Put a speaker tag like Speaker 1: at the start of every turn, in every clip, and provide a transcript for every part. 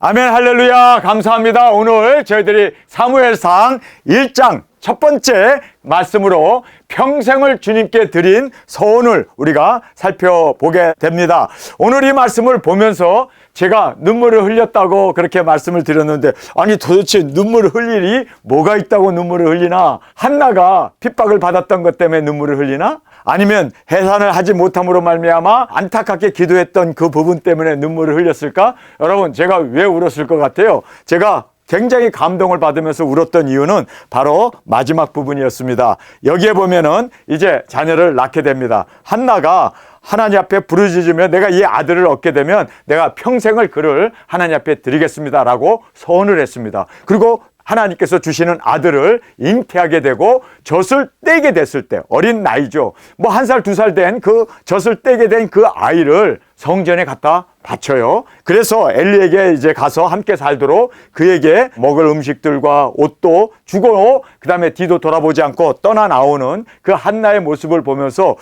Speaker 1: 아멘, 할렐루야. 감사합니다. 오늘 저희들이 사무엘상 1장 첫 번째 말씀으로 평생을 주님께 드린 서원을 우리가 살펴보게 됩니다. 오늘 이 말씀을 보면서 제가 눈물을 흘렸다고 그렇게 말씀을 드렸는데, 아니 도대체 눈물을 흘릴 일이 뭐가 있다고 눈물을 흘리나? 한나가 핍박을 받았던 것 때문에 눈물을 흘리나? 아니면 해산을 하지 못함으로 말미암아 안타깝게 기도했던 그 부분 때문에 눈물을 흘렸을까? 여러분, 제가 왜 울었을 것 같아요? 제가 굉장히 감동을 받으면서 울었던 이유는 바로 마지막 부분이었습니다. 여기에 보면은 이제 자녀를 낳게 됩니다. 한나가 하나님 앞에 부르짖으며 내가 이 아들을 얻게 되면 내가 평생을 그를 하나님 앞에 드리겠습니다라고 서원을 했습니다. 그리고 하나님께서 주시는 아들을 잉태하게 되고 젖을 떼게 됐을 때, 어린 나이죠. 뭐 1살, 2살 된 그 젖을 떼게 된 그 아이를 성전에 갖다 바쳐요. 그래서 엘리에게 이제 가서 함께 살도록 그에게 먹을 음식들과 옷도 주고, 그 다음에 뒤도 돌아보지 않고 떠나 나오는 그 한나의 모습을 보면서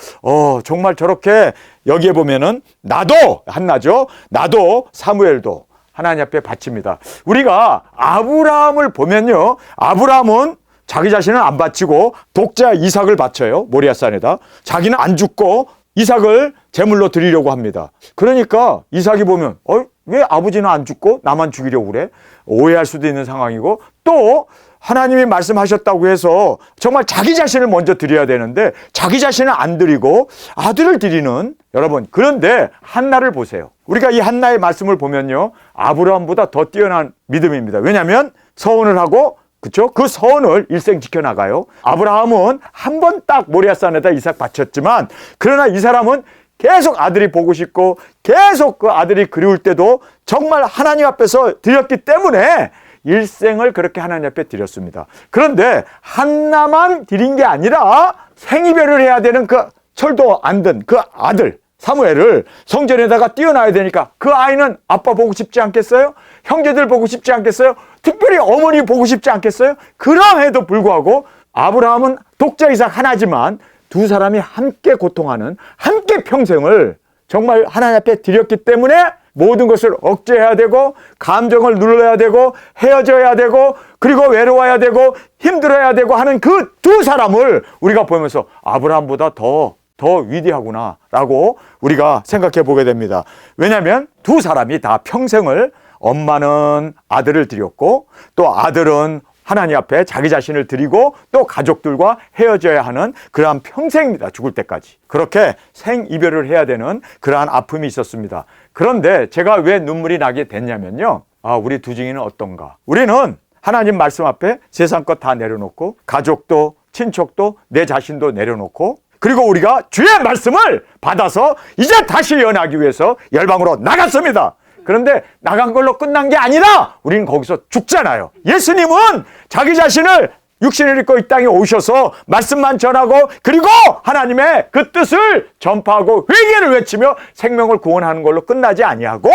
Speaker 1: 정말 저렇게, 여기에 보면은 나도 한나죠. 나도 사무엘도 하나님 앞에 바칩니다. 우리가 아브라함을 보면요, 아브라함은 자기 자신은 안 바치고 독자 이삭을 바쳐요. 모리아산에다. 자기는 안 죽고 이삭을 제물로 드리려고 합니다. 그러니까 이삭이 보면 왜 아버지는 안 죽고 나만 죽이려고 그래? 오해할 수도 있는 상황이고, 또 하나님이 말씀하셨다고 해서 정말 자기 자신을 먼저 드려야 되는데 자기 자신은 안 드리고 아들을 드리는, 여러분, 그런데 한나를 보세요. 우리가 이 한나의 말씀을 보면요, 아브라함보다 더 뛰어난 믿음입니다. 왜냐하면 서원을 하고, 그렇죠? 그 서원을 일생 지켜나가요. 아브라함은 한 번 딱 모리아산에다 이삭 바쳤지만, 그러나 이 사람은 계속 아들이 보고 싶고 계속 그 아들이 그리울 때도 정말 하나님 앞에서 드렸기 때문에 일생을 그렇게 하나님 앞에 드렸습니다. 그런데 한나만 드린 게 아니라 생이별을 해야 되는 그 철도 안 든 그 아들 사무엘을 성전에다가 띄워놔야 되니까 그 아이는 아빠 보고 싶지 않겠어요? 형제들 보고 싶지 않겠어요? 특별히 어머니 보고 싶지 않겠어요? 그럼에도 불구하고 아브라함은 독자 이삭 하나지만 두 사람이 함께 고통하는, 함께 평생을 정말 하나님 앞에 드렸기 때문에 모든 것을 억제해야 되고 감정을 눌러야 되고 헤어져야 되고 그리고 외로워야 되고 힘들어야 되고 하는 그 두 사람을 우리가 보면서 아브라함보다 더 위대하구나 라고 우리가 생각해 보게 됩니다. 왜냐하면 두 사람이 다 평생을, 엄마는 아들을 드렸고 또 아들은 하나님 앞에 자기 자신을 드리고 또 가족들과 헤어져야 하는 그러한 평생입니다. 죽을 때까지. 그렇게 생이별을 해야 되는 그러한 아픔이 있었습니다. 그런데 제가 왜 눈물이 나게 됐냐면요, 우리 두 증인은 어떤가? 우리는 하나님 말씀 앞에 세상 것 다 내려놓고 가족도 친척도 내 자신도 내려놓고, 그리고 우리가 주의 말씀을 받아서 이제 다시 연하기 위해서 열방으로 나갔습니다. 그런데 나간 걸로 끝난 게 아니라 우리는 거기서 죽잖아요. 예수님은 자기 자신을 육신을 입고 이 땅에 오셔서 말씀만 전하고 그리고 하나님의 그 뜻을 전파하고 회개를 외치며 생명을 구원하는 걸로 끝나지 아니하고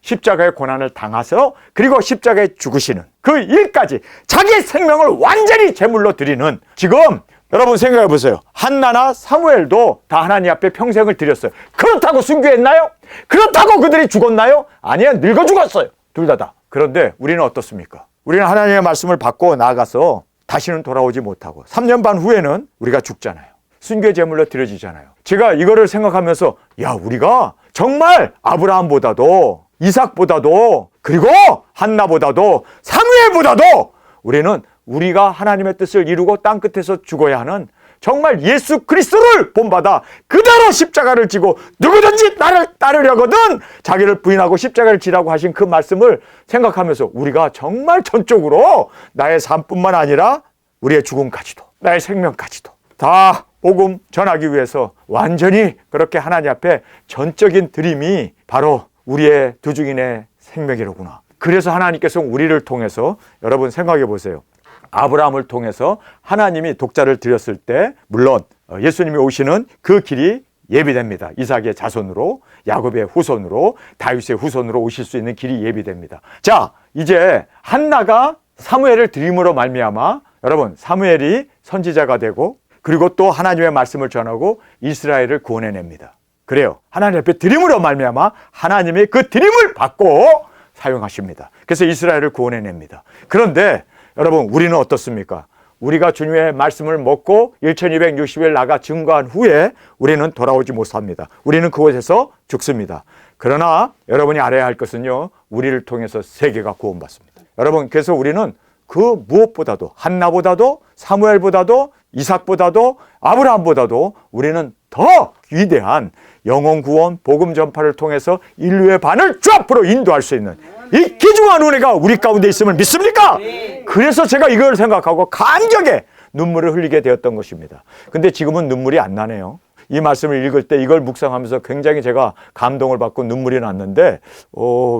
Speaker 1: 십자가의 고난을 당하서 그리고 십자가에 죽으시는 그 일까지 자기 생명을 완전히 제물로 드리는, 지금 여러분 생각해 보세요. 한나나 사무엘도 다 하나님 앞에 평생을 드렸어요. 그렇다고 순교했나요? 그렇다고 그들이 죽었나요? 아니야, 늙어 죽었어요. 둘 다. 그런데 우리는 어떻습니까? 우리는 하나님의 말씀을 받고 나가서 다시는 돌아오지 못하고 3년 반 후에는 우리가 죽잖아요. 순교의 제물로 드려지잖아요. 제가 이거를 생각하면서 우리가 정말 아브라함보다도 이삭보다도 그리고 한나보다도 사무엘보다도 우리가 하나님의 뜻을 이루고 땅끝에서 죽어야 하는 정말 예수 그리스도를 본받아 그대로 십자가를 지고 누구든지 나를 따르려거든 자기를 부인하고 십자가를 지라고 하신 그 말씀을 생각하면서 우리가 정말 전적으로 나의 삶뿐만 아니라 우리의 죽음까지도 나의 생명까지도 다 복음 전하기 위해서 완전히 그렇게 하나님 앞에 전적인 드림이 바로 우리의 두 증인의 생명이로구나. 그래서 하나님께서 우리를 통해서, 여러분 생각해 보세요. 아브라함을 통해서 하나님이 독자를 드렸을 때 물론 예수님이 오시는 그 길이 예비됩니다. 이삭의 자손으로, 야곱의 후손으로, 다윗의 후손으로 오실 수 있는 길이 예비됩니다. 자, 이제 한나가 사무엘을 드림으로 말미암아 여러분 사무엘이 선지자가 되고 그리고 또 하나님의 말씀을 전하고 이스라엘을 구원해냅니다. 그래요. 하나님 앞에 드림으로 말미암아 하나님의 그 드림을 받고 사용하십니다. 그래서 이스라엘을 구원해냅니다. 그런데 여러분, 우리는 어떻습니까? 우리가 주님의 말씀을 먹고 1260일 나가 증거한 후에 우리는 돌아오지 못합니다. 우리는 그곳에서 죽습니다. 그러나 여러분이 알아야 할 것은요, 우리를 통해서 세계가 구원받습니다. 여러분, 그래서 우리는 그 무엇보다도, 한나보다도, 사무엘보다도, 이삭보다도, 아브라함보다도 우리는 더 위대한 영혼 구원, 복음 전파를 통해서 인류의 반을 주 앞으로 인도할 수 있는 이 귀중한 은혜가 우리 가운데 있음을 믿습니까? 그래서 제가 이걸 생각하고 감격에 눈물을 흘리게 되었던 것입니다. 근데 지금은 눈물이 안 나네요. 이 말씀을 읽을 때 이걸 묵상하면서 굉장히 제가 감동을 받고 눈물이 났는데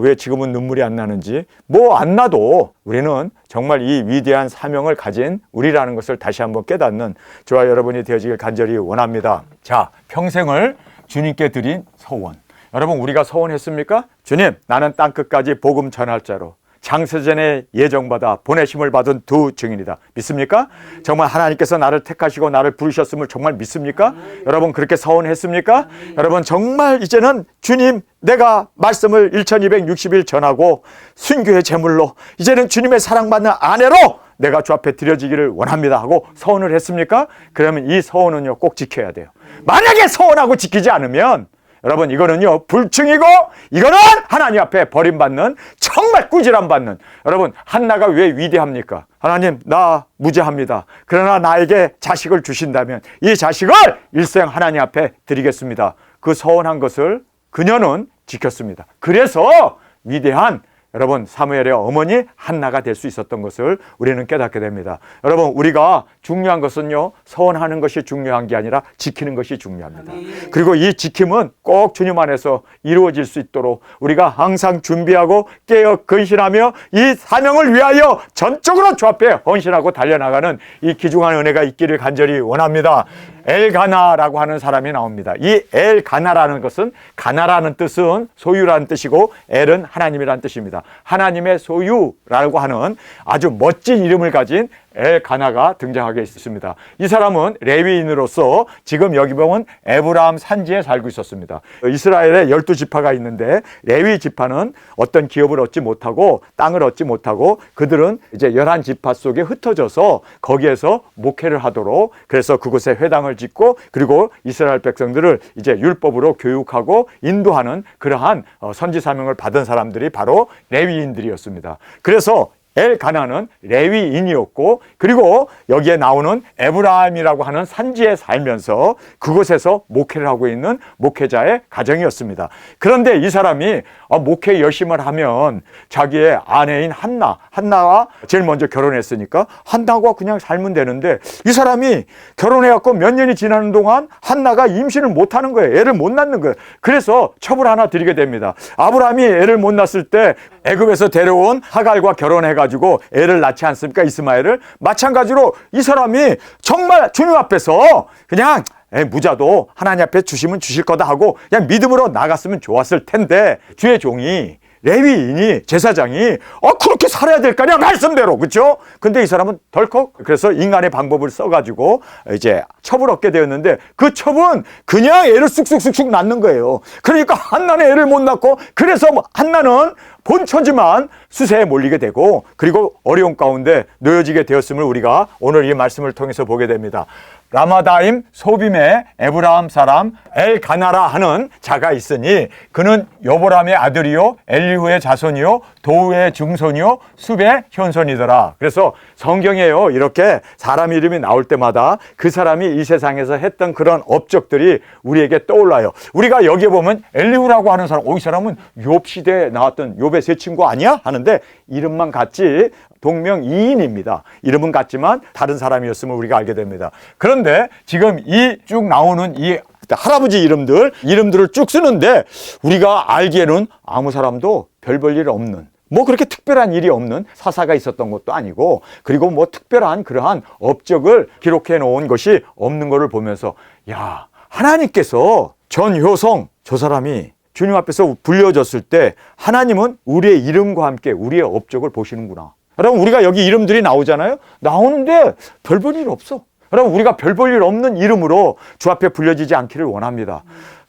Speaker 1: 왜 지금은 눈물이 안 나는지, 뭐 안 나도 우리는 정말 이 위대한 사명을 가진 우리라는 것을 다시 한번 깨닫는 저와 여러분이 되어지길 간절히 원합니다. 자, 평생을 주님께 드린 서원. 여러분, 우리가 서원했습니까? 주님, 나는 땅끝까지 복음 전할 자로 창세전에 예정받아 보내심을 받은 두 증인이다. 믿습니까? 정말 하나님께서 나를 택하시고 나를 부르셨음을 정말 믿습니까? 여러분, 그렇게 서원했습니까? 여러분, 정말 이제는 주님, 내가 말씀을 1260일 전하고 순교의 제물로 이제는 주님의 사랑받는 아내로 내가 주 앞에 드려지기를 원합니다 하고 서원을 했습니까? 그러면 이 서원은요, 꼭 지켜야 돼요. 만약에 서원하고 지키지 않으면 여러분, 이거는요, 불충이고 이거는 하나님 앞에 버림받는, 정말 꾸지람받는. 여러분, 한나가 왜 위대합니까? 하나님, 나 무죄합니다. 그러나 나에게 자식을 주신다면 이 자식을 일생 하나님 앞에 드리겠습니다. 그 서원한 것을 그녀는 지켰습니다. 그래서 위대한 여러분, 사무엘의 어머니 한나가 될 수 있었던 것을 우리는 깨닫게 됩니다. 여러분, 우리가 중요한 것은요, 서원하는 것이 중요한 게 아니라 지키는 것이 중요합니다. 그리고 이 지킴은 꼭 주님 안에서 이루어질 수 있도록 우리가 항상 준비하고 깨어 근신하며 이 사명을 위하여 전적으로 주 앞에 헌신하고 달려나가는 이 귀중한 은혜가 있기를 간절히 원합니다. 엘가나라고 하는 사람이 나옵니다. 이 엘가나라는 것은, 가나라는 뜻은 소유라는 뜻이고 엘은 하나님이라는 뜻입니다. 하나님의 소유라고 하는 아주 멋진 이름을 가진 엘가나가 등장하게 있습니다. 이 사람은 레위인으로서 지금 여기 보면 에브라임 산지에 살고 있었습니다. 이스라엘에 12지파가 있는데 레위 지파는 어떤 기업을 얻지 못하고 땅을 얻지 못하고 그들은 이제 11지파 속에 흩어져서 거기에서 목회를 하도록, 그래서 그곳에 회당을 짓고 그리고 이스라엘 백성들을 이제 율법으로 교육하고 인도하는 그러한 선지 사명을 받은 사람들이 바로 레위인들이었습니다. 그래서 엘가나는 레위인이었고, 그리고 여기에 나오는 에브라임이라고 하는 산지에 살면서 그곳에서 목회를 하고 있는 목회자의 가정이었습니다. 그런데 이 사람이 목회 열심히 하면 자기의 아내인 한나와 제일 먼저 결혼했으니까 한나와 그냥 살면 되는데, 이 사람이 결혼해갖고 몇 년이 지나는 동안 한나가 임신을 못하는 거예요. 애를 못 낳는 거예요. 그래서 첩을 하나 드리게 됩니다. 아브라함이 애를 못 낳았을 때 애굽에서 데려온 하갈과 결혼해가지고 애를 낳지 않습니까? 이스마엘을. 마찬가지로 이 사람이 정말 주님 앞에서 그냥 무자도 하나님 앞에 주시면 주실 거다 하고 그냥 믿음으로 나갔으면 좋았을 텐데, 주의 종이 레위인이, 제사장이 그렇게 살아야 될까냐 말씀대로, 그렇죠? 근데 이 사람은 덜컥 그래서 인간의 방법을 써가지고 이제 첩을 얻게 되었는데, 그 첩은 그냥 애를 쑥쑥쑥쑥 낳는 거예요. 그러니까 한나는 애를 못 낳고, 그래서 한나는 본처지만 수세에 몰리게 되고 그리고 어려운 가운데 놓여지게 되었음을 우리가 오늘 이 말씀을 통해서 보게 됩니다. 라마다임 소빔의 에브라임 사람 엘가나라 하는 자가 있으니 그는 여보람의 아들이요 엘리후의 자손이요 도우의 증손이요 숲의 현손이더라. 그래서 성경에요, 이렇게 사람 이름이 나올 때마다 그 사람이 이 세상에서 했던 그런 업적들이 우리에게 떠올라요. 우리가 여기에 보면 엘리후라고 하는 사람, 이 사람은 욥 시대에 나왔던 욥의 세 친구 아니야? 하는데 이름만 같지 동명이인입니다. 이름은 같지만 다른 사람이었음을 우리가 알게 됩니다. 그런데 지금 이 쭉 나오는 이 할아버지 이름들을 쭉 쓰는데 우리가 알기에는 아무 사람도 별 볼 일 없는, 뭐 그렇게 특별한 일이 없는 사사가 있었던 것도 아니고, 그리고 뭐 특별한 그러한 업적을 기록해 놓은 것이 없는 것을 보면서, 야, 하나님께서 전효성 저 사람이 주님 앞에서 불려졌을 때 하나님은 우리의 이름과 함께 우리의 업적을 보시는구나. 여러분, 우리가 여기 이름들이 나오잖아요. 나오는데 별 볼 일 없어. 여러분, 우리가 별 볼 일 없는 이름으로 주 앞에 불려지지 않기를 원합니다.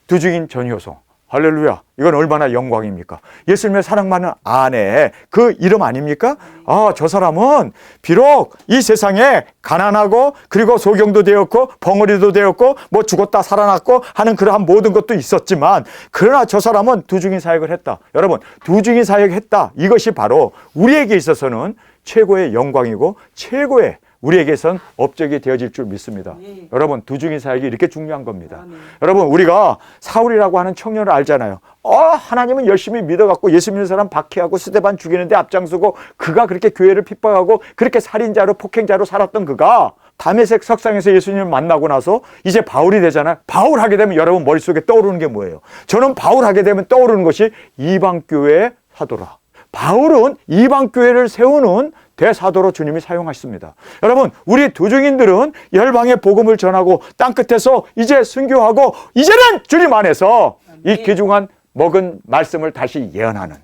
Speaker 1: 두중인 전효성. 할렐루야. 이건 얼마나 영광입니까? 예수님의 사랑받는 아내, 그 이름 아닙니까? 아, 저 사람은 비록 이 세상에 가난하고 그리고 소경도 되었고 벙어리도 되었고 뭐 죽었다 살아났고 하는 그러한 모든 것도 있었지만, 그러나 저 사람은 두중인 사역을 했다. 여러분, 두중인 사역했다. 이것이 바로 우리에게 있어서는 최고의 영광이고 최고의 우리에게선 업적이 되어질 줄 믿습니다. 여러분, 두중인 사역이 이렇게 중요한 겁니다. 여러분, 우리가 사울이라고 하는 청년을 알잖아요. 하나님은 열심히 믿어갖고 예수 믿는 사람 박해하고 스데반 죽이는데 앞장서고, 그가 그렇게 교회를 핍박하고 그렇게 살인자로 폭행자로 살았던 그가 다메섹 석상에서 예수님을 만나고 나서 이제 바울이 되잖아요. 바울 하게 되면 여러분 머릿속에 떠오르는 게 뭐예요? 저는 바울 하게 되면 떠오르는 것이 이방교회의 사도라. 바울은 이방교회를 세우는 대사도로 주님이 사용하셨습니다. 여러분, 우리 두중인들은 열방의 복음을 전하고 땅끝에서 이제 순교하고 이제는 주님 안에서 이 귀중한 먹은 말씀을 다시 예언하는,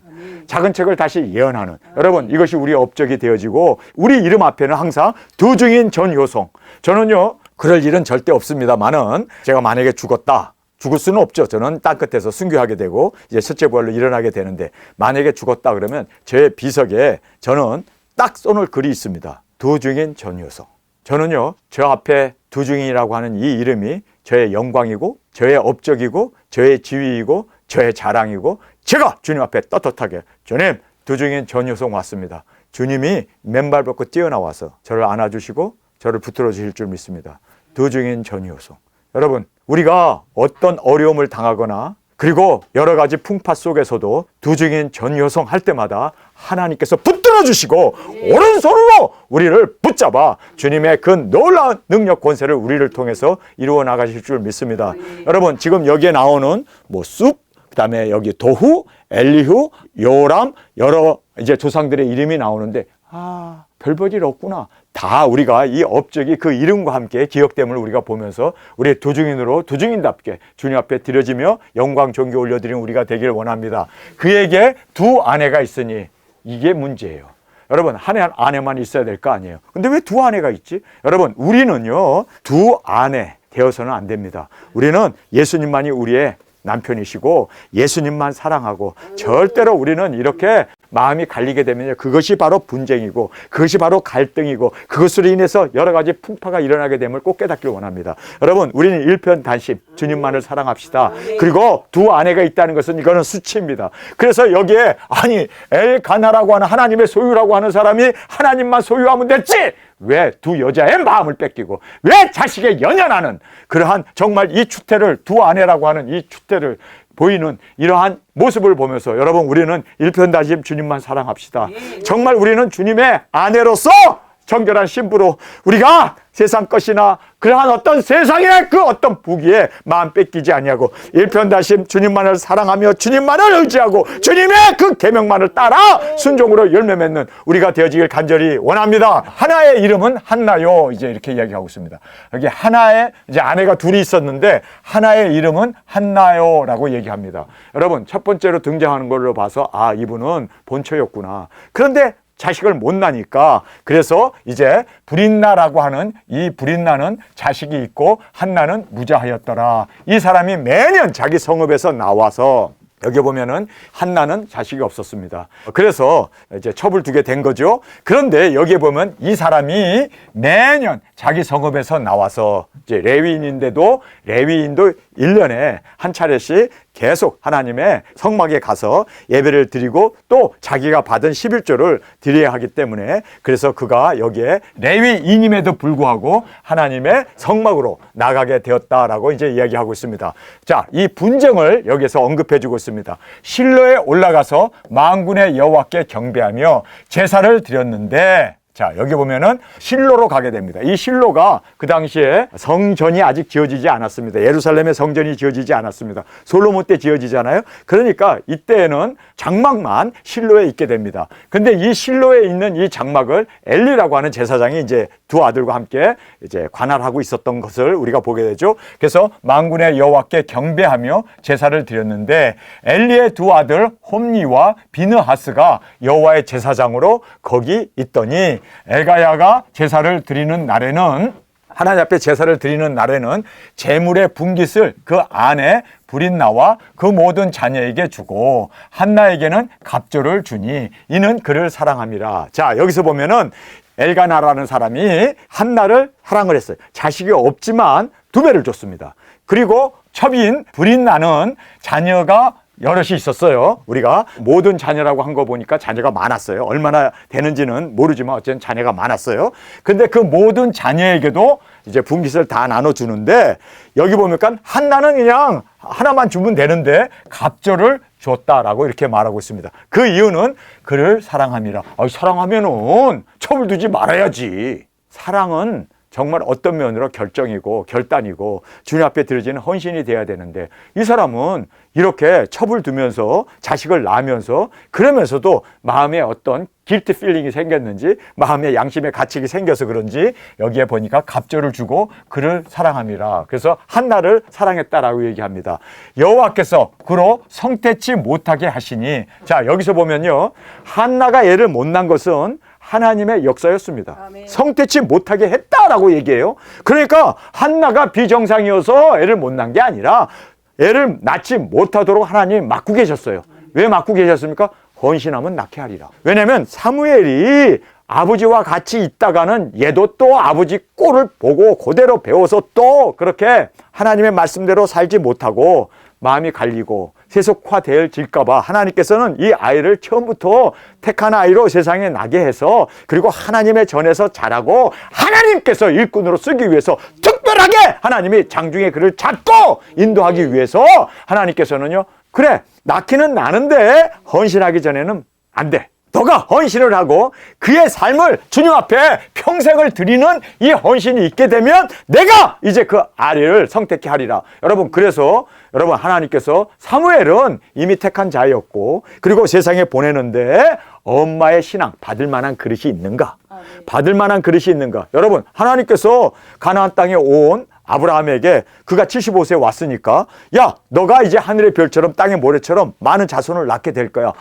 Speaker 1: 작은 책을 다시 예언하는, 여러분, 이것이 우리의 업적이 되어지고, 우리 이름 앞에는 항상 두중인 전효송. 저는요, 그럴 일은 절대 없습니다만은 제가 만약에 죽을 수는 없죠. 저는 땅끝에서 순교하게 되고 이제 첫째 부활로 일어나게 되는데, 만약에 죽었다 그러면 제 비석에 저는 딱 써놓을 글이 있습니다. 두중인 전효송. 저는요, 저 앞에 두중인이라고 하는 이 이름이 저의 영광이고 저의 업적이고 저의 지위이고 저의 자랑이고, 제가 주님 앞에 떳떳하게, 주님, 두중인 전효송 왔습니다. 주님이 맨발 벗고 뛰어나와서 저를 안아주시고 저를 붙들어 주실 줄 믿습니다. 두중인 전효송. 여러분, 우리가 어떤 어려움을 당하거나 그리고 여러 가지 풍파 속에서도 두중인 전효송 할 때마다 하나님께서 붙들어 주시고 오른손으로 우리를 붙잡아 주님의 그 놀라운 능력 권세를 우리를 통해서 이루어 나가실 줄 믿습니다. 여러분, 지금 여기에 나오는 숲, 그다음에 여기 도후, 엘리후, 요람, 여러 이제 조상들의 이름이 나오는데, 별볼일 없구나. 다 우리가 이 업적이 그 이름과 함께 기억됨을 우리가 보면서 우리 두중인으로 두중인답게 주님 앞에 드려지며 영광 존귀 올려드리는 우리가 되길 원합니다. 그에게 두 아내가 있으니 이게 문제예요. 여러분, 한 아내만 있어야 될 거 아니에요. 근데 왜 두 아내가 있지? 여러분, 우리는요, 두 아내 되어서는 안 됩니다. 우리는 예수님만이 우리의 남편이시고 예수님만 사랑하고, 절대로 우리는 이렇게 마음이 갈리게 되면 그것이 바로 분쟁이고 그것이 바로 갈등이고, 그것으로 인해서 여러 가지 풍파가 일어나게 됨을 꼭 깨닫길 원합니다. 여러분, 우리는 일편단심 주님만을 사랑합시다. 그리고 두 아내가 있다는 것은 이거는 수치입니다. 그래서 여기에 엘가나라고 하는 하나님의 소유라고 하는 사람이 하나님만 소유하면 됐지, 왜 두 여자의 마음을 뺏기고 왜 자식에 연연하는 그러한, 정말 이 추태를, 두 아내라고 하는 이 추태를 보이는 이러한 모습을 보면서, 여러분, 우리는 일편단심 주님만 사랑합시다. 정말 우리는 주님의 아내로서 정결한 신부로 우리가 세상 것이나 그러한 어떤 세상의 그 어떤 부귀에 마음 뺏기지 아니하고 일편단심 주님만을 사랑하며 주님만을 의지하고 주님의 그 계명만을 따라 순종으로 열매 맺는 우리가 되어지길 간절히 원합니다. 하나의 이름은 한나요. 이제 이렇게 이야기하고 있습니다. 여기 하나의 이제 아내가 둘이 있었는데 하나의 이름은 한나요라고 얘기합니다. 여러분, 첫 번째로 등장하는 걸로 봐서 이분은 본처였구나. 그런데 자식을 못 나니까, 그래서 이제 브린나라고 하는 이 브린나는 자식이 있고 한나는 무자하였더라. 이 사람이 매년 자기 성읍에서 나와서, 여기 보면은 한나는 자식이 없었습니다. 그래서 이제 첩을 두게 된 거죠. 그런데 여기에 보면 이 사람이 매년 자기 성읍에서 나와서, 이제 레위인인데도 레위인도 1년에 한 차례씩 계속 하나님의 성막에 가서 예배를 드리고 또 자기가 받은 11조를 드려야 하기 때문에, 그래서 그가 여기에 레위인임에도 불구하고 하나님의 성막으로 나가게 되었다라고 이제 이야기하고 있습니다. 자, 이 분쟁을 여기서 언급해 주고 있습니다. 실로에 올라가서 만군의 여호와께 경배하며 제사를 드렸는데, 자, 여기 보면은 실로로 가게 됩니다. 이 실로가 그 당시에 성전이 아직 지어지지 않았습니다. 예루살렘의 성전이 지어지지 않았습니다. 솔로몬 때 지어지잖아요. 그러니까 이때에는 장막만 실로에 있게 됩니다. 근데 이 실로에 있는 이 장막을 엘리라고 하는 제사장이 이제 두 아들과 함께 이제 관할하고 있었던 것을 우리가 보게 되죠. 그래서 만군의 여호와께 경배하며 제사를 드렸는데, 엘리의 두 아들 홈니와 비느하스가 여호와의 제사장으로 거기 있더니, 엘가야가 제사를 드리는 날에는 하나님 앞에 제사를 드리는 날에는 제물의 분깃을 그 안에 불이 나와 그 모든 자녀에게 주고 한나에게는 갑조를 주니 이는 그를 사랑함이라. 자, 여기서 보면은 엘가나라는 사람이 한나를 사랑을 했어요. 자식이 없지만 2배를 줬습니다. 그리고 첩인 불이 나는 자녀가 여럿이 있었어요. 우리가 모든 자녀라고 한 거 보니까 자녀가 많았어요. 얼마나 되는지는 모르지만 어쨌든 자녀가 많았어요. 근데 그 모든 자녀에게도 이제 분깃을 다 나눠주는데 여기 보니까 한나는 그냥 하나만 주면 되는데 갑절을 줬다라고 이렇게 말하고 있습니다. 그 이유는 그를 사랑함이라. 사랑하면은 첩을 두지 말아야지. 사랑은 정말 어떤 면으로 결정이고 결단이고 주님 앞에 드려지는 헌신이 돼야 되는데 이 사람은 이렇게 첩을 두면서 자식을 낳으면서 그러면서도 마음에 어떤 길티 필링이 생겼는지 마음에 양심의 가책이 생겨서 그런지 여기에 보니까 갑절을 주고 그를 사랑함이라. 그래서 한나를 사랑했다라고 얘기합니다. 여호와께서 그로 성태치 못하게 하시니, 자 여기서 보면요, 한나가 애를 못 낳은 것은 하나님의 역사였습니다. 아멘. 성태치 못하게 했다라고 얘기해요. 그러니까 한나가 비정상이어서 애를 못 낳은 게 아니라 애를 낳지 못하도록 하나님 막고 계셨어요. 왜 막고 계셨습니까? 헌신하면 낳게 하리라. 왜냐하면 사무엘이 아버지와 같이 있다가는 얘도 또 아버지 꼴을 보고 그대로 배워서 또 그렇게 하나님의 말씀대로 살지 못하고 마음이 갈리고 세속화될까 봐 하나님께서는 이 아이를 처음부터 택한 아이로 세상에 나게 해서 그리고 하나님의 전에서 자라고 하나님께서 일꾼으로 쓰기 위해서 특별하게 하나님이 장중에 그를 잡고 인도하기 위해서 하나님께서는요, 그래 낳기는 나는데 헌신하기 전에는 안 돼. 너가 헌신을 하고 그의 삶을 주님 앞에 평생을 드리는 이 헌신이 있게 되면 내가 이제 그 아이를 성택케 하리라. 여러분, 그래서 여러분 하나님께서 사무엘은 이미 택한 자였고 그리고 세상에 보내는데 엄마의 신앙 받을 만한 그릇이 있는가? 받을 만한 그릇이 있는가? 여러분, 하나님께서 가나안 땅에 온 아브라함에게 그가 75세에 왔으니까 야, 너가 이제 하늘의 별처럼 땅의 모래처럼 많은 자손을 낳게 될 거야.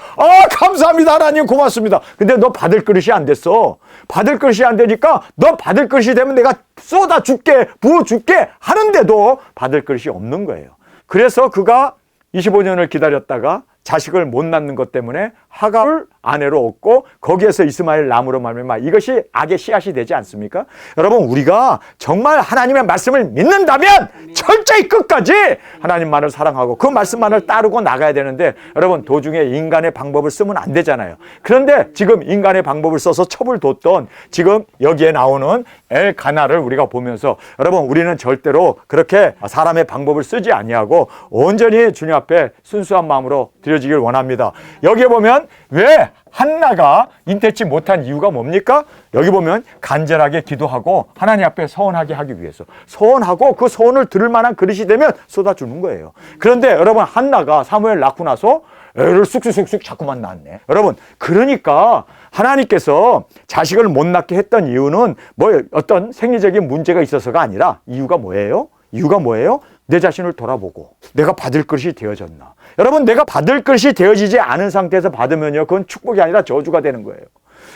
Speaker 1: 감사합니다 하나님, 고맙습니다. 근데 너 받을 그릇이 안 됐어. 받을 그릇이 안 되니까 너 받을 그릇이 되면 내가 쏟아줄게, 부어줄게 하는데도 받을 그릇이 없는 거예요. 그래서 그가 25년을 기다렸다가 자식을 못 낳는 것 때문에 하갈을 아내로 얻고 거기에서 이스마엘 남으로 말미암아 이것이 악의 씨앗이 되지 않습니까? 여러분, 우리가 정말 하나님의 말씀을 믿는다면 철저히 끝까지 하나님만을 사랑하고 그 말씀만을 따르고 나가야 되는데 여러분, 도중에 인간의 방법을 쓰면 안 되잖아요. 그런데 지금 인간의 방법을 써서 첩을 뒀던 지금 여기에 나오는 엘가나를 우리가 보면서 여러분, 우리는 절대로 그렇게 사람의 방법을 쓰지 아니하고 온전히 주님 앞에 순수한 마음으로 드려지길 원합니다. 여기에 보면 왜 한나가 인태치 못한 이유가 뭡니까? 여기 보면 간절하게 기도하고 하나님 앞에 서원하게 하기 위해서 서원하고 그 서원을 들을 만한 그릇이 되면 쏟아주는 거예요. 그런데 여러분, 한나가 사무엘 낳고 나서 애를 쑥쑥쑥쑥 자꾸만 낳았네. 여러분, 그러니까 하나님께서 자식을 못 낳게 했던 이유는 뭐 어떤 생리적인 문제가 있어서가 아니라 이유가 뭐예요? 이유가 뭐예요? 내 자신을 돌아보고 내가 받을 것이 되어졌나. 여러분, 내가 받을 것이 되어지지 않은 상태에서 받으면요, 그건 축복이 아니라 저주가 되는 거예요.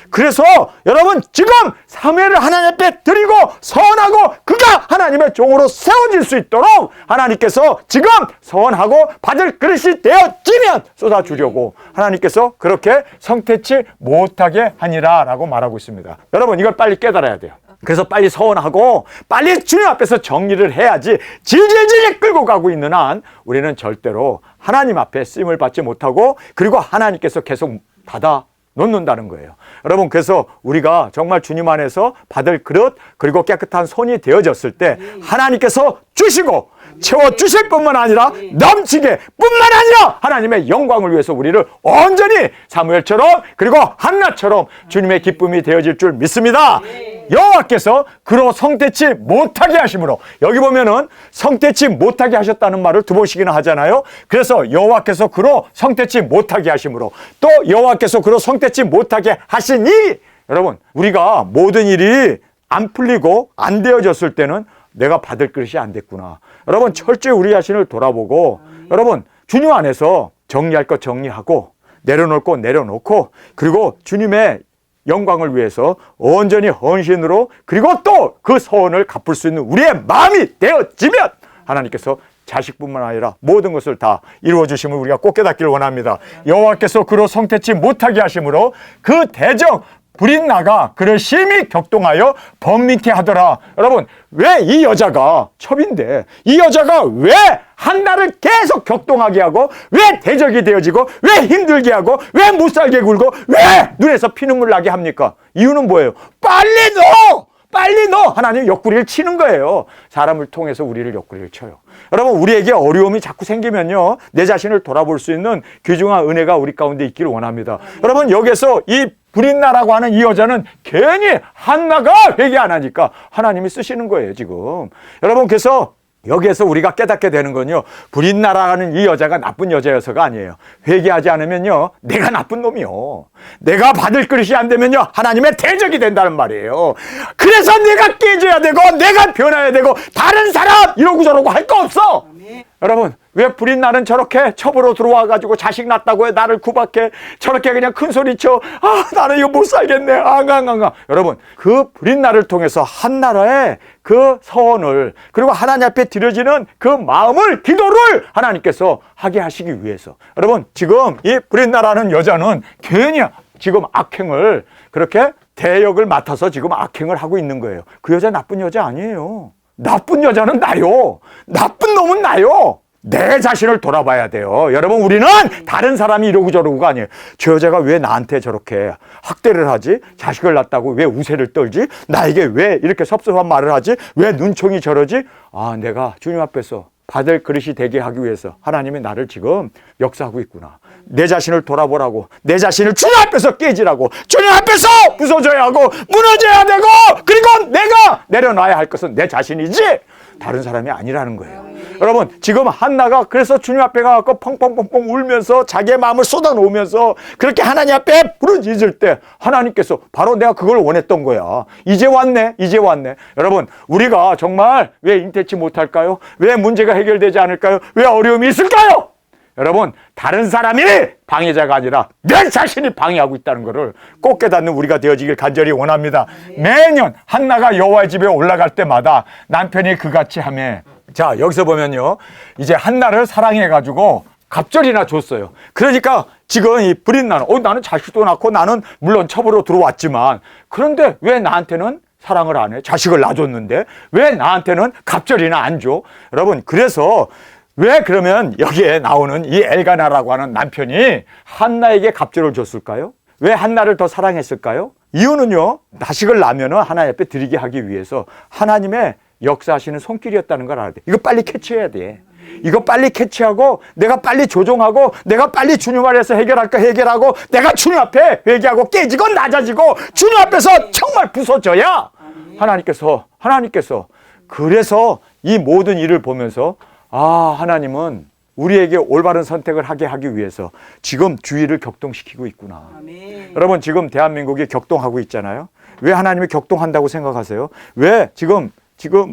Speaker 1: 그래서 여러분, 지금 사무엘을 하나님 앞에 드리고 서원하고 그가 하나님의 종으로 세워질 수 있도록 하나님께서 지금 서원하고 받을 그릇이 되어지면 쏟아주려고 하나님께서 그렇게 성태치 못하게 하니라 라고 말하고 있습니다. 여러분, 이걸 빨리 깨달아야 돼요. 그래서 빨리 서원하고 빨리 주님 앞에서 정리를 해야지 질질질 끌고 가고 있는 한 우리는 절대로 하나님 앞에 쓰임을 받지 못하고 그리고 하나님께서 계속 닫아 놓는다는 거예요. 여러분, 그래서 우리가 정말 주님 안에서 받을 그릇 그리고 깨끗한 손이 되어졌을 때 하나님께서 주시고 채워주실 뿐만 아니라 넘치게 뿐만 아니라 하나님의 영광을 위해서 우리를 온전히 사무엘처럼 그리고 한나처럼 주님의 기쁨이 되어질 줄 믿습니다. 여호와께서 그로 성태치 못하게 하심으로, 여기 보면은 성태치 못하게 하셨다는 말을 2번씩이나 하잖아요. 그래서 여호와께서 그로 성태치 못하게 하심으로, 또 여호와께서 그로 성태치 못하게 하시니, 여러분, 우리가 모든 일이 안 풀리고 안 되어졌을 때는 내가 받을 그릇이 안 됐구나. 여러분, 철저히 우리 자신을 돌아보고 여러분, 주님 안에서 정리할 것 정리하고 내려놓을 것 내려놓고 그리고 주님의 영광을 위해서 온전히 헌신으로 그리고 또 그 소원을 갚을 수 있는 우리의 마음이 되어지면 하나님께서 자식뿐만 아니라 모든 것을 다 이루어 주심을 우리가 꼭 깨닫기를 원합니다. 여호와께서 그로 성태치 못하게 하심으로 그 대적 불인 나가 그를 심히 격동하여 번민케 하더라. 여러분, 왜 이 여자가 첩인데 이 여자가 왜 한나를 계속 격동하게 하고 왜 대적이 되어지고 왜 힘들게 하고 왜 못살게 굴고 왜 눈에서 피눈물 나게 합니까? 이유는 뭐예요? 빨리 넣어! 빨리 넣어! 하나님 옆구리를 치는 거예요. 사람을 통해서 우리를 옆구리를 쳐요. 여러분, 우리에게 어려움이 자꾸 생기면요, 내 자신을 돌아볼 수 있는 귀중한 은혜가 우리 가운데 있기를 원합니다. 여러분, 여기서 이 브린나라고 하는 이 여자는 괜히 한나가 회개 안 하니까 하나님이 쓰시는 거예요, 지금. 여러분, 그래서 여기에서 우리가 깨닫게 되는 건요, 브린나라는 이 여자가 나쁜 여자여서가 아니에요. 회개하지 않으면요, 내가 나쁜 놈이요. 내가 받을 그릇이 안 되면요, 하나님의 대적이 된다는 말이에요. 그래서 내가 깨져야 되고 내가 변해야 되고 다른 사람 이러고 저러고 할 거 없어. 여러분, 왜 브린나는 저렇게 첩으로 들어와가지고 자식 낳았다고 해 나를 구박해? 저렇게 그냥 큰 소리쳐. 아, 나는 이거 못 살겠네. 여러분, 그 브린나를 통해서 한나라의 그 서원을 그리고 하나님 앞에 드려지는 그 마음을, 기도를 하나님께서 하게 하시기 위해서. 여러분, 지금 이 브린나라는 여자는 괜히 지금 악행을 그렇게 대역을 맡아서 지금 악행을 하고 있는 거예요. 그 여자 나쁜 여자 아니에요. 나쁜 여자는 나요. 나쁜 놈은 나요. 내 자신을 돌아봐야 돼요. 여러분, 우리는 다른 사람이 이러고 저러고가 아니에요. 저 여자가 왜 나한테 저렇게 학대를 하지? 자식을 낳았다고 왜 우세를 떨지? 나에게 왜 이렇게 섭섭한 말을 하지? 왜 눈총이 저러지? 아, 내가 주님 앞에서 받을 그릇이 되게 하기 위해서 하나님이 나를 지금 역사하고 있구나. 내 자신을 돌아보라고, 내 자신을 주님 앞에서 깨지라고, 주님 앞에서 부서져야 하고 무너져야 되고, 그리고 내가 내려놔야 할 것은 내 자신이지 다른 사람이 아니라는 거예요. 여러분, 지금 한나가 그래서 주님 앞에 가서 펑펑펑펑 울면서 자기의 마음을 쏟아놓으면서 그렇게 하나님 앞에 부르짖을 때 하나님께서 바로 내가 그걸 원했던 거야. 이제 왔네, 이제 왔네. 여러분, 우리가 정말 왜 인태치 못할까요? 왜 문제가 해결되지 않을까요? 왜 어려움이 있을까요? 여러분, 다른 사람이 방해자가 아니라 내 자신이 방해하고 있다는 것을 꼭 깨닫는 우리가 되어지길 간절히 원합니다. 매년 한나가 여호와의 집에 올라갈 때마다 남편이 그같이 하며, 자, 여기서 보면요, 이제 한나를 사랑해가지고 갑절이나 줬어요. 그러니까 지금 이 브린나는 나는 자식도 낳고 나는 물론 첩으로 들어왔지만 그런데 왜 나한테는 사랑을 안 해? 자식을 낳아줬는데 왜 나한테는 갑절이나 안 줘? 여러분, 그래서 왜 그러면 여기에 나오는 이 엘가나라고 하는 남편이 한나에게 갑절을 줬을까요? 왜 한나를 더 사랑했을까요? 이유는요, 자식을 낳으면 하나님 앞에 드리게 하기 위해서 하나님의 역사하시는 손길이었다는 걸 알아야 돼. 이거 빨리 캐치해야 돼. 이거 빨리 캐치하고 내가 빨리 조종하고 내가 빨리 주님 안에서 해결할까 해결하고 내가 주님 앞에 회개하고 깨지고 낮아지고 주님 앞에서 정말 부서져야 하나님께서 그래서 이 모든 일을 보면서 아, 하나님은 우리에게 올바른 선택을 하게 하기 위해서 지금 주의를 격동시키고 있구나. 아멘. 여러분, 지금 대한민국이 격동하고 있잖아요. 왜 하나님이 격동한다고 생각하세요? 왜 지금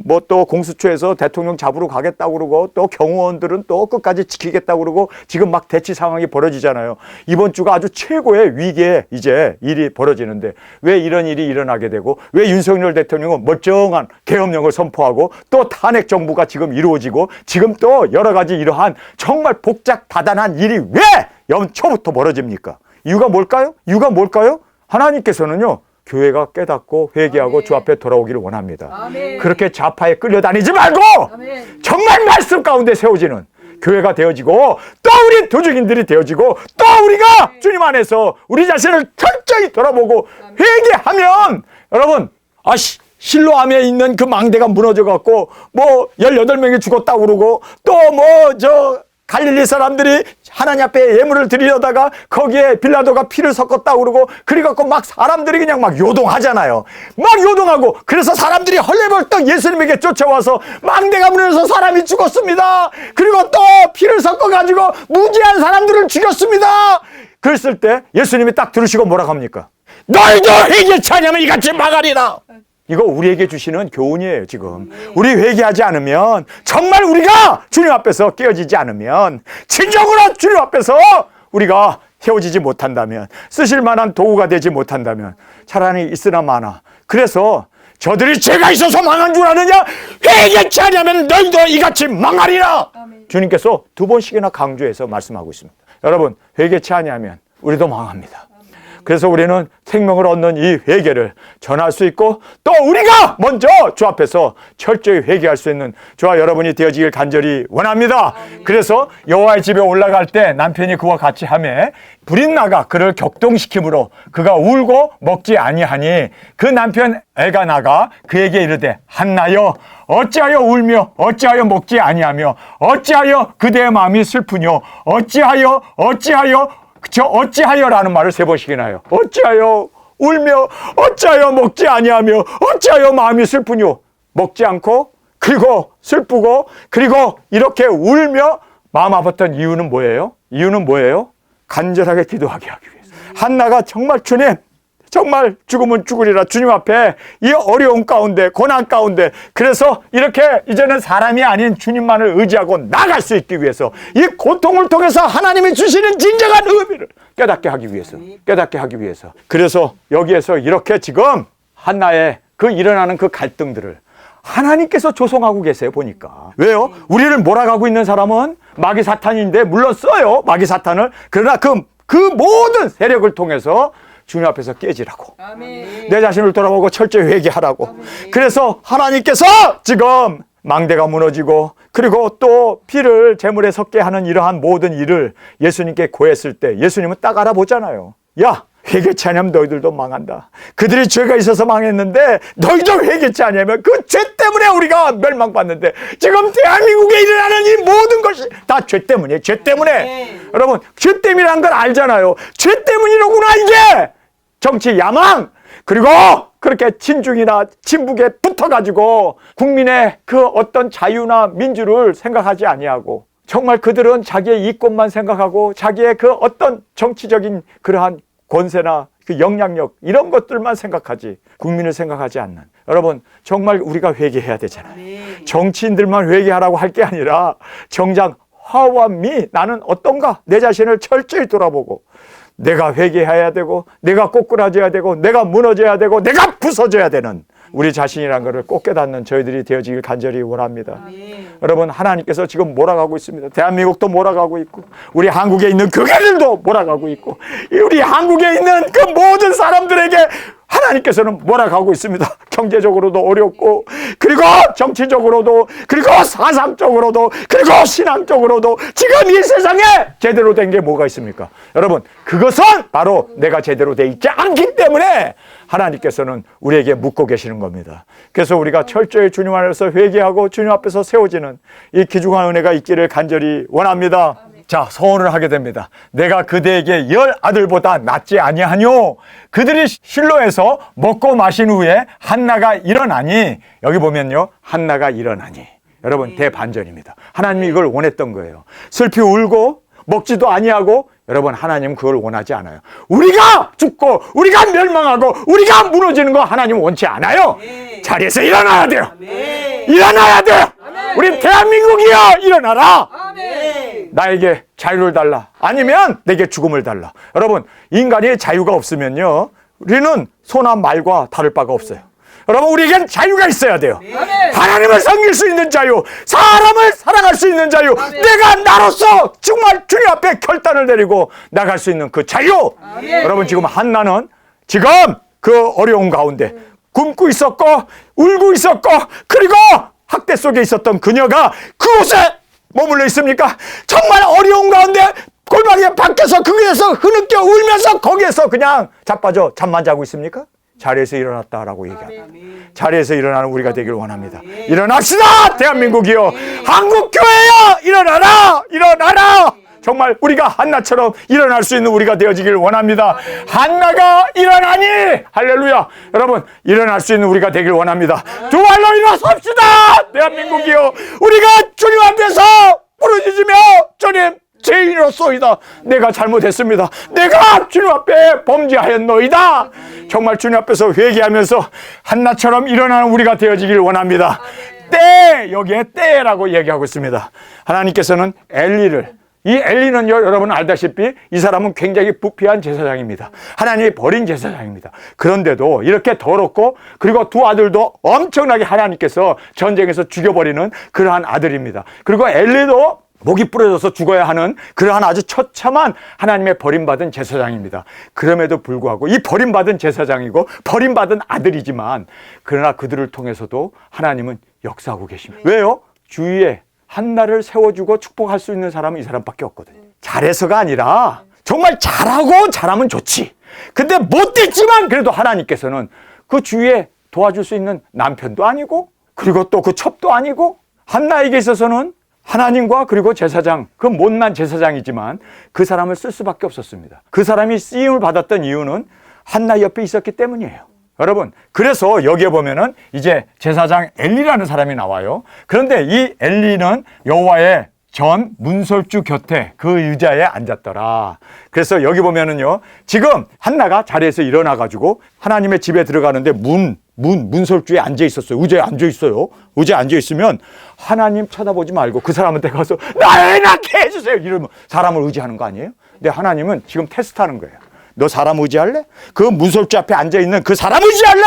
Speaker 1: 뭐 또 공수처에서 대통령 잡으러 가겠다고 그러고 또 경호원들은 또 끝까지 지키겠다고 그러고 지금 막 대치 상황이 벌어지잖아요. 이번 주가 아주 최고의 위기에 이제 일이 벌어지는데 왜 이런 일이 일어나게 되고 왜 윤석열 대통령은 멀쩡한 계엄령을 선포하고 또 탄핵 정부가 지금 이루어지고 지금 또 여러 가지 이러한 정말 복잡 다단한 일이 왜 연초부터 벌어집니까? 이유가 뭘까요? 하나님께서는요, 교회가 깨닫고 회개하고 주 앞에 돌아오기를 원합니다. 아멘. 그렇게 좌파에 끌려다니지 말고 아멘. 정말 말씀 가운데 세워지는 교회가 되어지고 또 우리 도적인들이 되어지고 또 우리가 주님 안에서 우리 자신을 철저히 돌아보고 회개하면, 여러분, 실로암에 있는 그 망대가 무너져갖고 뭐 18명이 죽었다고 그러고 또 갈릴리 사람들이 하나님 앞에 예물을 드리려다가 거기에 빌라도가 피를 섞었다고 그러고 그래갖고 막 사람들이 그냥 막 요동하잖아요. 막 요동하고 그래서 사람들이 헐레벌떡 예수님에게 쫓아와서 망대가 무너져서 사람이 죽었습니다. 그리고 또 피를 섞어가지고 무지한 사람들을 죽였습니다. 그랬을 때 예수님이 딱 들으시고 뭐라고 합니까? 너희도 회개치 않으면 이같이 망하리라. 이거 우리에게 주시는 교훈이에요. 지금 우리 회개하지 않으면, 정말 우리가 주님 앞에서 깨어지지 않으면, 진정으로 주님 앞에서 우리가 세워지지 못한다면, 쓰실 만한 도구가 되지 못한다면 차라리 있으나 마나. 그래서 저들이 죄가 있어서 망한 줄 아느냐? 회개치 아니하면 너희도 이같이 망하리라. 주님께서 2번씩이나 강조해서 말씀하고 있습니다. 여러분, 회개치 아니하면 우리도 망합니다. 그래서 우리는 생명을 얻는 이 회개를 전할 수 있고, 또 우리가 먼저 주 앞에서 철저히 회개할 수 있는 저와 여러분이 되어지길 간절히 원합니다. 그래서 여호와의 집에 올라갈 때 남편이 그와 같이 하매 불이 나가 그를 격동시키므로 그가 울고 먹지 아니하니, 그 남편 애가 나가 그에게 이르되 한나여 어찌하여 울며 어찌하여 먹지 아니하며 어찌하여 그대의 마음이 슬프뇨 어찌하여라는 말을 3번씩이나 해요. 어찌하여 울며 어찌하여 먹지 아니하며 어찌하여 마음이 슬프뇨. 먹지 않고 그리고 슬프고 그리고 이렇게 울며 마음 아팠던 이유는 뭐예요? 간절하게 기도하게 하기 위해서. 한나가 정말 주님, 정말 죽으면 죽으리라 주님 앞에 이 어려운 가운데, 고난 가운데, 그래서 이렇게 이제는 사람이 아닌 주님만을 의지하고 나갈 수 있기 위해서, 이 고통을 통해서 하나님이 주시는 진정한 의미를 깨닫게 하기 위해서. 그래서 여기에서 이렇게 지금 한나의 그 일어나는 그 갈등들을 하나님께서 조성하고 계세요. 보니까. 왜요? 우리를 몰아가고 있는 사람은 마귀 사탄인데, 물론 써요, 마귀 사탄을. 그러나 그 모든 세력을 통해서 주님 앞에서 깨지라고. 아멘. 내 자신을 돌아보고 철저히 회개하라고. 아멘. 그래서 하나님께서 지금 망대가 무너지고 그리고 또 피를 제물에 섞게 하는 이러한 모든 일을 예수님께 고했을 때 예수님은 딱 알아보잖아요. 야, 회개치 않으면 너희들도 망한다. 그들이 죄가 있어서 망했는데 너희도 회개치 않으면 그 죄 때문에 우리가 멸망받는데, 지금 대한민국에 일어나는 이 모든 것이 다 죄 때문이에요. 죄 때문에. 여러분, 죄 때문이라는 걸 알잖아요. 죄 때문이로구나 이게. 정치 야망, 그리고 그렇게 친중이나 친북에 붙어가지고 국민의 그 어떤 자유나 민주를 생각하지 아니하고, 정말 그들은 자기의 이권만 생각하고 자기의 그 어떤 정치적인 그러한 권세나 그 영향력 이런 것들만 생각하지 국민을 생각하지 않는, 여러분 정말 우리가 회개해야 되잖아요. 정치인들만 회개하라고 할 게 아니라 정작 화와 미, 나는 어떤가, 내 자신을 철저히 돌아보고 내가 회개해야 되고 내가 꼬꾸라져야 되고 내가 무너져야 되고 내가 부서져야 되는 우리 자신이라는 것을 꼭 깨닫는 저희들이 되어지길 간절히 원합니다. 여러분, 하나님께서 지금 몰아가고 있습니다. 대한민국도 몰아가고 있고 우리 한국에 있는 교회들도 몰아가고 있고 우리 한국에 있는 그 모든 사람들에게 하나님께서는 몰아가고 있습니다. 경제적으로도 어렵고 그리고 정치적으로도 그리고 사상적으로도 그리고 신앙적으로도 지금 이 세상에 제대로 된 게 뭐가 있습니까? 여러분, 그것은 바로 내가 제대로 돼 있지 않기 때문에 하나님께서는 우리에게 묻고 계시는 겁니다. 그래서 우리가 철저히 주님 안에서 회개하고 주님 앞에서 세워지는 이 귀중한 은혜가 있기를 간절히 원합니다. 자, 서원을 하게 됩니다. 내가 그대에게 10 아들보다 낫지 아니하뇨. 그들이 실로에서 먹고 마신 후에 한나가 일어나니, 여기 보면요, 한나가 일어나니. 여러분, 대반전입니다. 하나님이 이걸 원했던 거예요. 슬피 울고 먹지도 아니하고, 여러분, 하나님은 그걸 원하지 않아요. 우리가 죽고 우리가 멸망하고 우리가 무너지는 거 하나님은 원치 않아요. 자리에서 일어나야 돼요. 일어나야 돼요. 우리 대한민국이여, 일어나라. 나에게 자유를 달라, 아니면 내게 죽음을 달라. 여러분, 인간이 자유가 없으면요, 우리는 소나 말과 다를 바가 없어요. 여러분, 우리에겐 자유가 있어야 돼요. 하나님을 섬길 수 있는 자유, 사람을 사랑할 수 있는 자유, 내가 나로서 정말 주님 앞에 결단을 내리고 나갈 수 있는 그 자유. 여러분, 지금 한나는 지금 그 어려운 가운데 굶고 있었고 울고 있었고 그리고 학대 속에 있었던 그녀가 그곳에 머물러 있습니까? 정말 어려운 가운데 골방에 밖에서 거기에서 흐느껴 울면서 거기에서 그냥 자빠져 잠만 자고 있습니까? 자리에서 일어났다라고 얘기합니다. 자리에서 일어나는 우리가 되길 원합니다. 일어납시다, 대한민국이요. 한국교회요, 일어나라, 일어나라. 정말 우리가 한나처럼 일어날 수 있는 우리가 되어지길 원합니다. 한나가 일어나니, 할렐루야. 여러분, 일어날 수 있는 우리가 되길 원합니다. 두 발로 일어섭시다, 대한민국이요. 우리가 주님 앞에서 부르짖으며, 주님, 죄인으로소이다. 내가 잘못했습니다. 내가 주님 앞에 범죄하였노이다. 정말 주님 앞에서 회개하면서 한나처럼 일어나는 우리가 되어지길 원합니다. 때, 여기에 때라고 얘기하고 있습니다. 하나님께서는 엘리를 이 엘리는요, 여러분 알다시피 이 사람은 굉장히 부패한 제사장입니다. 하나님이 버린 제사장입니다. 그런데도 이렇게 더럽고 그리고 두 아들도 엄청나게 하나님께서 전쟁에서 죽여버리는 그러한 아들입니다. 그리고 엘리도 목이 부러져서 죽어야 하는 그러한 아주 처참한 하나님의 버림받은 제사장입니다. 그럼에도 불구하고 이 버림받은 제사장이고 버림받은 아들이지만 그러나 그들을 통해서도 하나님은 역사하고 계십니다. 왜요? 주위에 한나를 세워주고 축복할 수 있는 사람은 이 사람밖에 없거든요. 잘해서가 아니라 정말 잘하고 잘하면 좋지. 근데 못됐지만 그래도 하나님께서는 그 주위에 도와줄 수 있는 남편도 아니고 그리고 또 그 첩도 아니고 한나에게 있어서는 하나님과 그리고 제사장, 그 못난 제사장이지만 그 사람을 쓸 수밖에 없었습니다. 그 사람이 쓰임을 받았던 이유는 한나 옆에 있었기 때문이에요. 여러분, 그래서 여기에 보면은 이제 제사장 엘리라는 사람이 나와요. 그런데 이 엘리는 여호와의 전 문설주 곁에 그 의자에 앉았더라. 그래서 여기 보면은요, 지금 한나가 자리에서 일어나가지고 하나님의 집에 들어가는데 문설주에 앉아 있었어요. 의자에 앉아 있어요. 의자에 앉아 있으면 하나님 쳐다보지 말고 그 사람한테 가서 날 낫게 해주세요. 이러면 사람을 의지하는 거 아니에요? 근데 하나님은 지금 테스트하는 거예요. 너 사람 의지할래? 그 문설주 앞에 앉아 있는 그 사람 의지할래?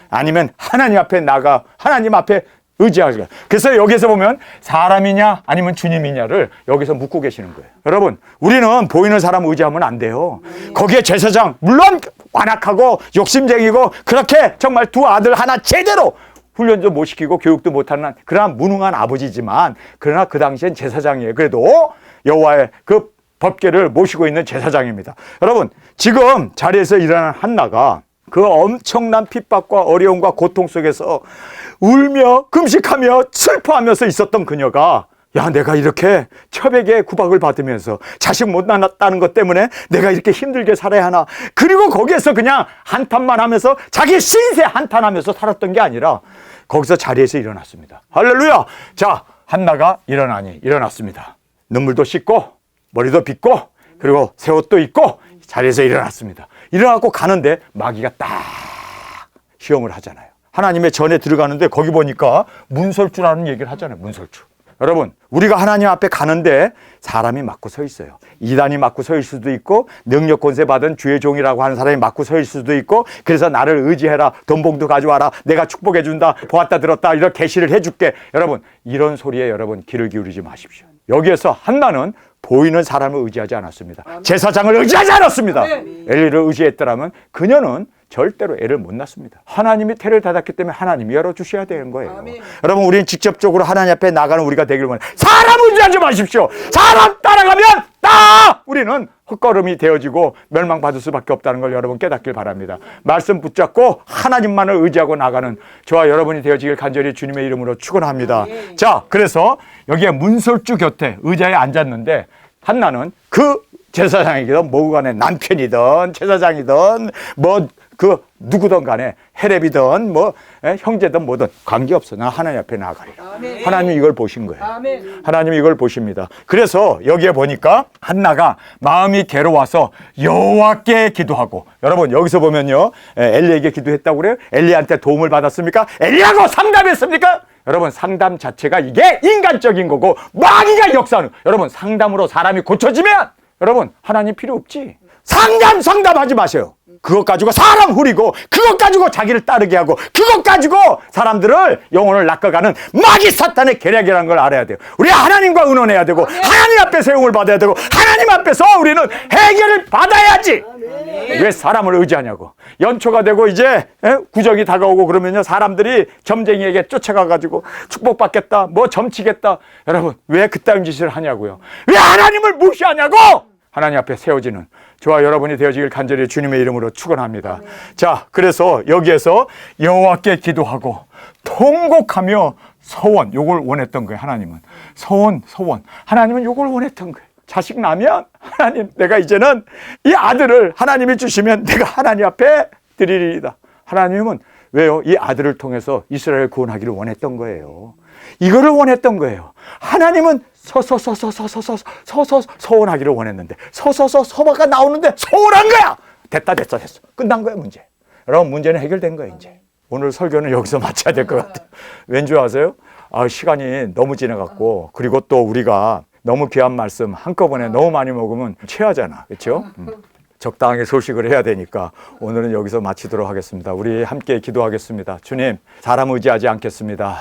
Speaker 1: 아니면 하나님 앞에 나가 하나님 앞에 의지할래? 그래서 여기서 보면 사람이냐 아니면 주님이냐를 여기서 묻고 계시는 거예요. 여러분, 우리는 보이는 사람 의지하면 안 돼요. 거기에 제사장 물론 완악하고 욕심쟁이고 그렇게 정말 두 아들 하나 제대로 훈련도 못 시키고 교육도 못하는 그러한 무능한 아버지지만 그러나 그 당시엔 제사장이에요. 그래도 여호와의 그 법궤를 모시고 있는 제사장입니다. 여러분, 지금 자리에서 일어난 한나가 그 엄청난 핍박과 어려움과 고통 속에서 울며 금식하며 슬퍼하면서 있었던 그녀가 야, 내가 이렇게 첩에게 구박을 받으면서 자식 못 낳았다는 것 때문에 내가 이렇게 힘들게 살아야 하나. 그리고 거기에서 그냥 한탄만 하면서 자기 신세 한탄하면서 살았던 게 아니라 거기서 자리에서 일어났습니다. 할렐루야. 자, 한나가 일어났습니다. 눈물도 씻고 머리도 빗고 그리고 새 옷도 입고 자리에서 일어났습니다. 일어나고 가는데 마귀가 딱 시험을 하잖아요. 하나님의 전에 들어가는데 거기 보니까 문설주라는 얘기를 하잖아요. 문설주. 여러분, 우리가 하나님 앞에 가는데 사람이 맞고 서 있어요. 이단이 맞고 서일 수도 있고 능력 권세 받은 주의 종이라고 하는 사람이 맞고 서일 수도 있고 그래서 나를 의지해라. 돈봉투 가져와라. 내가 축복해 준다. 보았다 들었다. 이런 계시를 해줄게. 여러분, 이런 소리에 여러분 귀를 기울이지 마십시오. 여기에서 한나는 보이는 사람을 의지하지 않았습니다. 제사장을 의지하지 않았습니다. 엘리를 의지했더라면 그녀는 절대로 애를 못 낳습니다. 하나님이 태를 닫았기 때문에 하나님이 열어주셔야 되는 거예요. 아멘. 여러분, 우리는 직접적으로 하나님 앞에 나가는 우리가 되기를 원해요. 사람 의지하지 마십시오. 사람 따라가면 우리는 헛걸음이 되어지고 멸망받을 수밖에 없다는 걸 여러분 깨닫길 바랍니다. 말씀 붙잡고 하나님만을 의지하고 나가는 저와 여러분이 되어지길 간절히 주님의 이름으로 축원합니다. 자, 그래서 여기에 문설주 곁에 의자에 앉았는데 한나는 그 제사장이든 뭐고 간에 남편이든 제사장이든 뭐 그 누구든 간에 헤렙이든 뭐 형제든 뭐든 관계없어. 나 하나님 앞에 나아가리라. 아멘. 하나님이 이걸 보신 거예요. 아멘. 하나님이 이걸 보십니다. 그래서 여기에 보니까 한나가 마음이 괴로워서 여호와께 기도하고, 여러분 여기서 보면요, 엘리에게 기도했다고 그래요? 엘리한테 도움을 받았습니까? 엘리하고 상담했습니까? 여러분, 상담 자체가 이게 인간적인 거고 마귀가 역사하는, 여러분 상담으로 사람이 고쳐지면 여러분 하나님 필요 없지. 상담하지 마세요. 그것 가지고 사람 후리고 그것 가지고 자기를 따르게 하고 그것 가지고 사람들을 영혼을 낚아가는 마귀 사탄의 계략이라는 걸 알아야 돼요. 우리 하나님과 의논해야 되고 하나님 앞에 세움을 받아야 되고 하나님 앞에서 우리는 해결을 받아야지. 왜 사람을 의지하냐고. 연초가 되고 이제 구정이 다가오고 그러면요, 사람들이 점쟁이에게 쫓아가가지고 축복받겠다, 뭐 점치겠다. 여러분, 왜 그따위 짓을 하냐고요. 왜 하나님을 무시하냐고. 하나님 앞에 세워지는 저와 여러분이 되어지길 간절히 주님의 이름으로 축원합니다. 네. 자, 그래서 여기에서 여호와께 기도하고 통곡하며 서원, 요걸 원했던 거예요. 하나님은 서원. 하나님은 요걸 원했던 거예요. 자식 나면 하나님, 내가 이제는 이 아들을 하나님이 주시면 내가 하나님 앞에 드리리이다. 하나님은 왜요? 이 아들을 통해서 이스라엘을 구원하기를 원했던 거예요. 이거를 원했던 거예요. 하나님은 서원하기를 원했는데 서가 나오는데 서운한 거야. 됐어. 끝난 거야, 문제. 여러분, 문제는 해결된 거야, 이제. 오늘 설교는 여기서 마쳐야 될 것 같아요. 왠지 아세요? 시간이 너무 지나갔고, 그리고 또 우리가 너무 귀한 말씀 한꺼번에 너무 많이 먹으면 체하잖아. 그렇죠? 적당하게 소식을 해야 되니까 오늘은 여기서 마치도록 하겠습니다. 우리 함께 기도하겠습니다. 주님, 사람 의지하지 않겠습니다.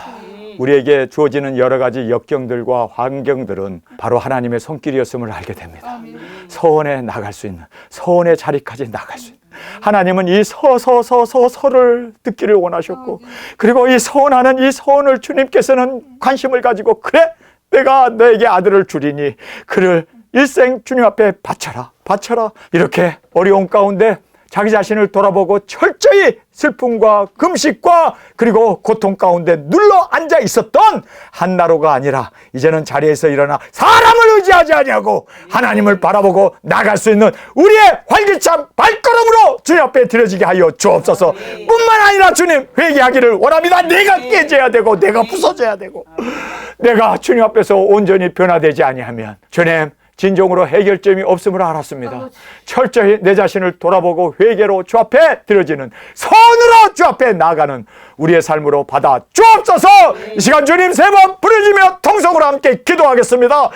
Speaker 1: 우리에게 주어지는 여러 가지 역경들과 환경들은 바로 하나님의 손길이었음을 알게 됩니다. 서원에 나갈 수 있는, 서원의 자리까지 나갈 수 있는, 하나님은 이 서를 듣기를 원하셨고, 그리고 이 서원하는 이 서원을 주님께서는 관심을 가지고, 그래, 내가 너에게 아들을 주리니 그를 일생 주님 앞에 바쳐라. 이렇게 어려운 가운데 자기 자신을 돌아보고 철저히 슬픔과 금식과 그리고 고통 가운데 눌러 앉아 있었던 한나로가 아니라 이제는 자리에서 일어나 사람을 의지하지 아니하고 하나님을 바라보고 나갈 수 있는 우리의 활기찬 발걸음으로 주님 앞에 드려지게 하여 주옵소서. 뿐만 아니라 주님, 회개하기를 원합니다. 내가 깨져야 되고 내가 부서져야 되고 내가 주님 앞에서 온전히 변화되지 아니하면 주님, 진정으로 해결점이 없음을 알았습니다. 철저히 내 자신을 돌아보고 회개로 주 앞에 드려지는 선으로 주 앞에 나가는 우리의 삶으로 받아 주옵소서. 이 시간 주님 세 번 부르짖으며 통성으로 함께 기도하겠습니다.